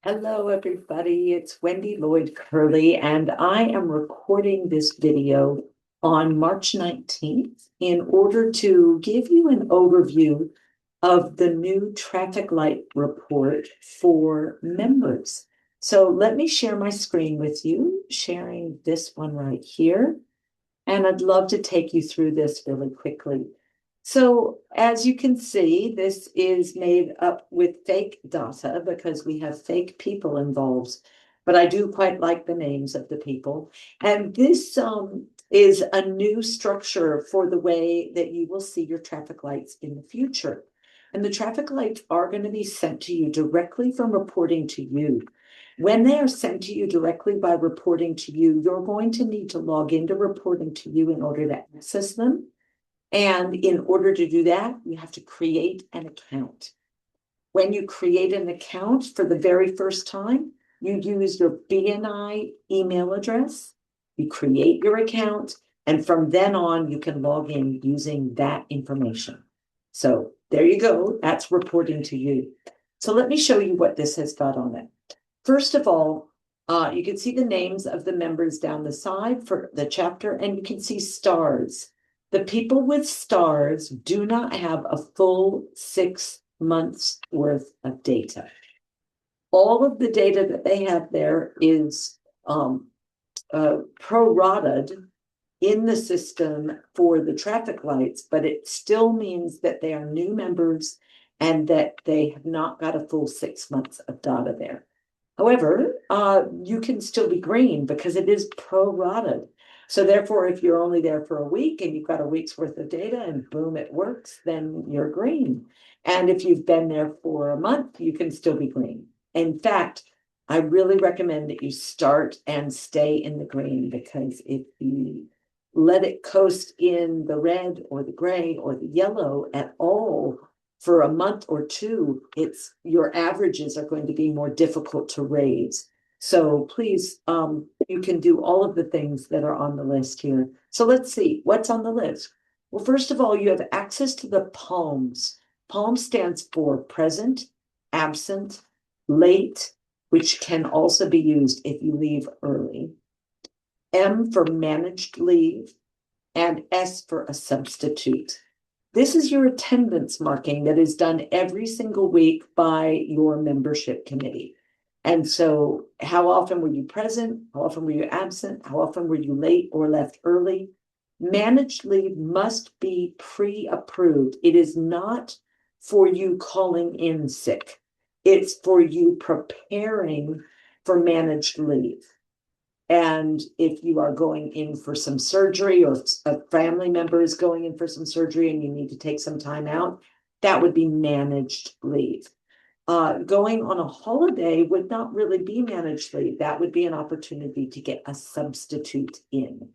Hello, everybody. It's Wendy Lloyd Curley, and I am recording this video on March 19th in order to give you an overview of the new traffic light report for members. So let me share my screen with you, sharing this one right here. And I'd love to take you through this really quickly. So as you can see, this is made up with fake data because we have fake people involved, but I do quite like the names of the people. And this is a new structure for the way that you will see your traffic lights in the future. And the traffic lights are going to be sent to you directly from reporting to you. When they are sent to you directly by reporting to you, you're going to need to log into reporting to you in order to access them. And in order to do that, you have to create an account. When you create an account for the very first time, you use your BNI email address, you create your account, and from then on, you can log in using that information. So there you go. That's reporting to you. So let me show you what this has got on it. First of all, you can see the names of the members down the side for the chapter, and you can see stars. The people with stars do not have a full 6 months worth of data. All of the data that they have there is prorated in the system for the traffic lights, but it still means that they are new members and that they have not got a full 6 months of data there. However, you can still be green because it is prorated. So therefore, if you're only there for a week and you've got a week's worth of data and boom, it works, then you're green. And if you've been there for a month, you can still be green. In fact, I really recommend that you start and stay in the green, because if you let it coast in the red or the gray or the yellow at all for a month or two, your averages are going to be more difficult to raise. So please, you can do all of the things that are on the list here. So let's see what's on the list. Well, first of all, you have access to the PALMs. PALM stands for present, absent, late, which can also be used if you leave early. M for managed leave, and S for a substitute. This is your attendance marking that is done every single week by your membership committee. And so how often were you present? How often were you absent? How often were you late or left early? Managed leave must be pre-approved. It is not for you calling in sick. It's for you preparing for managed leave. And if you are going in for some surgery, or a family member is going in for some surgery and you need to take some time out, that would be managed leave. Going on a holiday would not really be managed leave. That would be an opportunity to get a substitute in.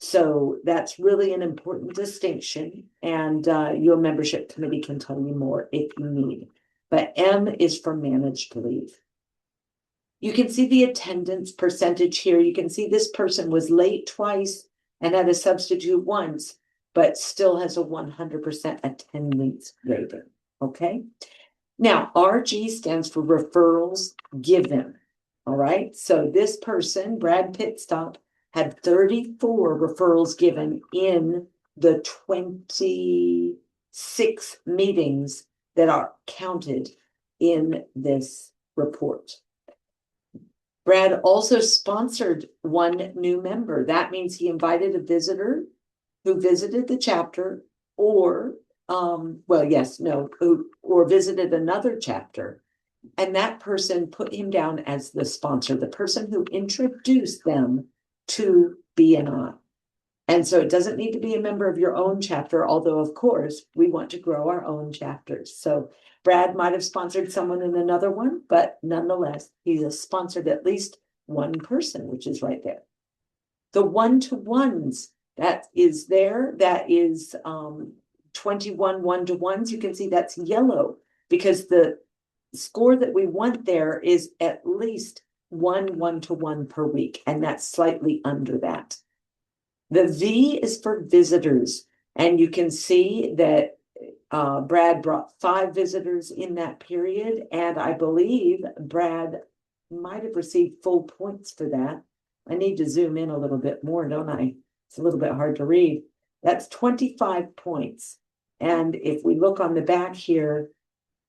So that's really an important distinction, and your membership committee can tell you more if you need. But M is for managed leave. You can see the attendance percentage here. You can see this person was late twice and had a substitute once, but still has a 100% attendance rating. Okay. Now, RG stands for referrals given. All right. So this person, Brad Pitstop, had 34 referrals given in the 26 meetings that are counted in this report. Brad also sponsored one new member. That means he invited a visitor who visited the chapter, or visited another chapter. And that person put him down as the sponsor, the person who introduced them to BNI. And so it doesn't need to be a member of your own chapter, although, of course, we want to grow our own chapters. So Brad might have sponsored someone in another one, but nonetheless, he has sponsored at least one person, which is right there. The one-to-ones, that is there, that is 21 one-to-ones. You can see that's yellow because the score that we want there is at least one one-to-one per week, and that's slightly under that. The V is for visitors, and you can see that Brad brought 5 visitors in that period, and I believe Brad might have received full points for that. I need to zoom in a little bit more, don't I? It's a little bit hard to read. That's 25 points. And if we look on the back here,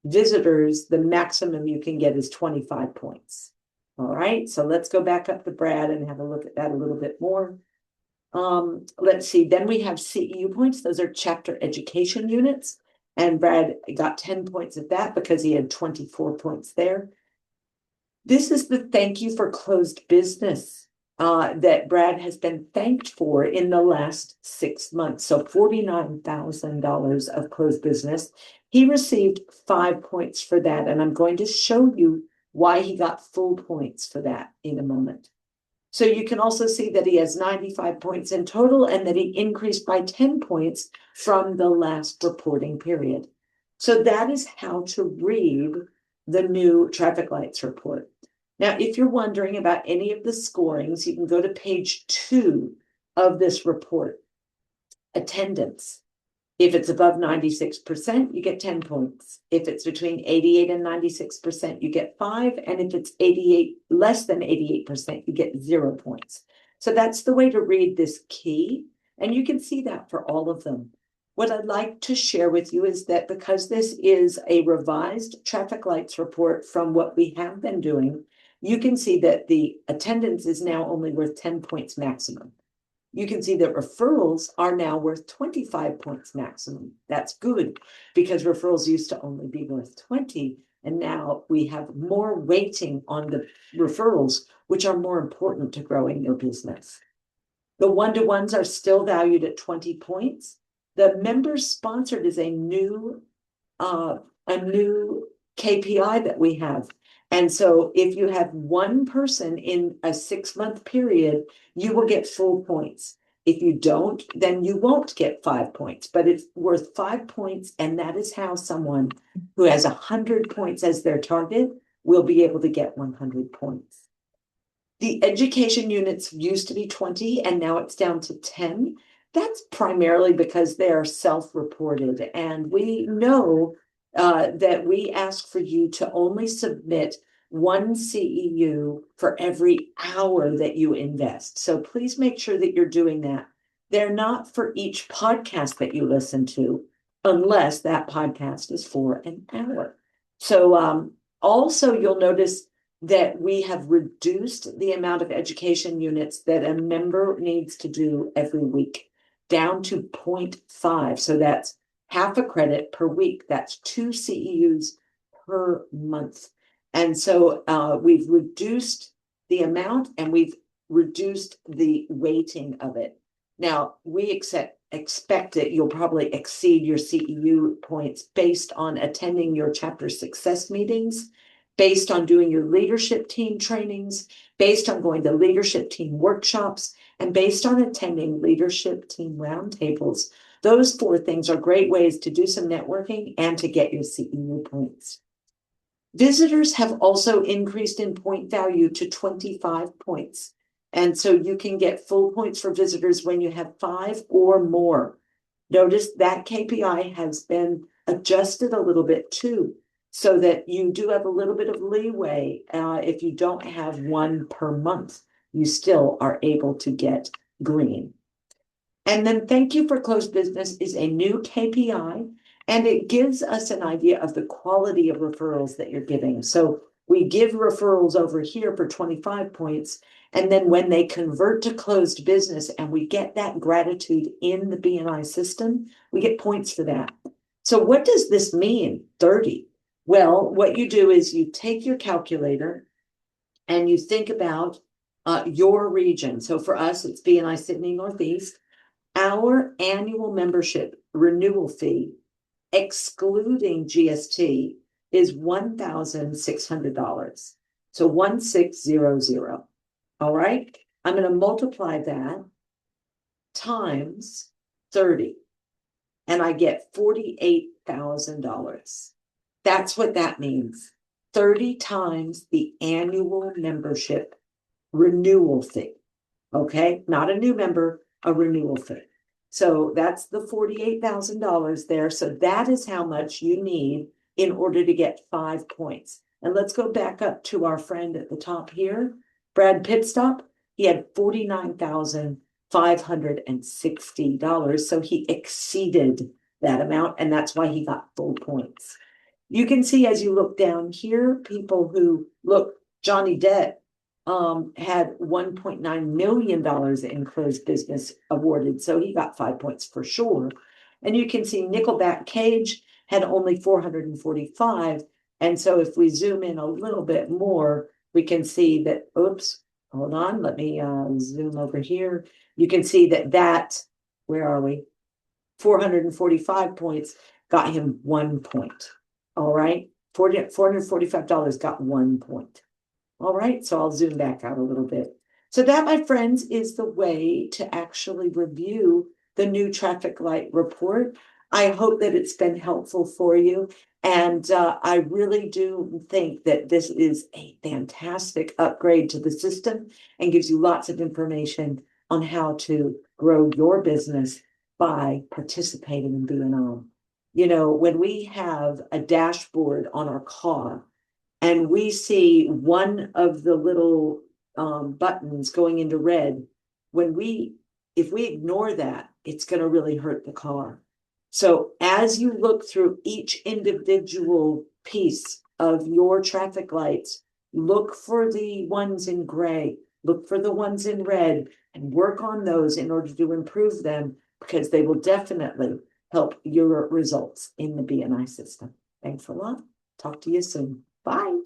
visitors, the maximum you can get is 25 points. All right, so let's go back up to Brad and have a look at that a little bit more. Let's see, then we have CEU points. Those are chapter education units. And Brad got 10 points at that because he had 24 points there. This is the thank you for closed business that Brad has been thanked for in the last 6 months. So $49,000 of closed business. He received 5 points for that. And I'm going to show you why he got full points for that in a moment. So you can also see that he has 95 points in total and that he increased by 10 points from the last reporting period. So that is how to read the new traffic lights report. Now, if you're wondering about any of the scorings, you can go to page 2 of this report. Attendance. If it's above 96%, you get 10 points. If it's between 88 and 96%, you get 5. And if it's 88, less than 88%, you get 0 points. So that's the way to read this key. And you can see that for all of them. What I'd like to share with you is that because this is a revised traffic lights report from what we have been doing, you can see that the attendance is now only worth 10 points maximum. You can see that referrals are now worth 25 points maximum. That's good because referrals used to only be worth 20. And now we have more weighting on the referrals, which are more important to growing your business. The one-to-ones are still valued at 20 points. The members sponsored is a new KPI that we have. And so if you have one person in a 6-month period, you will get full points. If you don't, then you won't get 5 points, but it's worth 5 points. And that is how someone who has 100 points as their target will be able to get 100 points. The education units used to be 20 and now it's down to 10. That's primarily because they are self-reported. And we know that we ask for you to only submit 1 CEU for every hour that you invest. So please make sure that you're doing that. They're not for each podcast that you listen to, unless that podcast is for an hour. So also you'll notice that we have reduced the amount of education units that a member needs to do every week down to 0.5. So that's half a credit per week. That's 2 CEUs per month. And so we've reduced the amount and we've reduced the weighting of it. Now, we expect that you'll probably exceed your CEU points based on attending your chapter success meetings, based on doing your leadership team trainings, based on going to leadership team workshops, and based on attending leadership team roundtables. Those 4 things are great ways to do some networking and to get your CEU points. Visitors have also increased in point value to 25 points. And so you can get full points for visitors when you have 5 or more. Notice that KPI has been adjusted a little bit too, so that you do have a little bit of leeway. If you don't have 1 per month, you still are able to get green. And then thank you for closed business is a new KPI, and it gives us an idea of the quality of referrals that you're giving. So we give referrals over here for 25 points. And then when they convert to closed business and we get that gratitude in the BNI system, we get points for that. So what does this mean, 30? Well, what you do is you take your calculator and you think about your region. So for us, it's BNI Sydney Northeast. Our annual membership renewal fee, excluding GST, is $1,600. So 1,600. All right. I'm going to multiply that times 30, and I get $48,000. That's what that means. 30 times the annual membership renewal fee. Okay. Not a new member, a renewal fee. So that's the $48,000 there. So that is how much you need in order to get 5 points. And let's go back up to our friend at the top here, Brad Pitstop. He had $49,560. So he exceeded that amount, and that's why he got full points. You can see as you look down here, people who look, Johnny Depp had $1.9 million in closed business awarded, so he got 5 points for sure. And you can see Nickelback Cage had only 445. And so if we zoom in a little bit more, we can see that, oops, hold on, let me zoom over here. You can see that, where are we? 445 points got him 1 point. All right, $445 got 1 point. All right, so I'll zoom back out a little bit. So that, my friends, is the way to actually review the new traffic light report. I hope that it's been helpful for you. And I really do think that this is a fantastic upgrade to the system and gives you lots of information on how to grow your business by participating in B&O. You know, when we have a dashboard on our car and we see one of the little buttons going into red, if we ignore that, it's going to really hurt the car. So as you look through each individual piece of your traffic lights, look for the ones in gray, look for the ones in red, and work on those in order to improve them, because they will definitely help your results in the B&I system. Thanks a lot. Talk to you soon. Bye.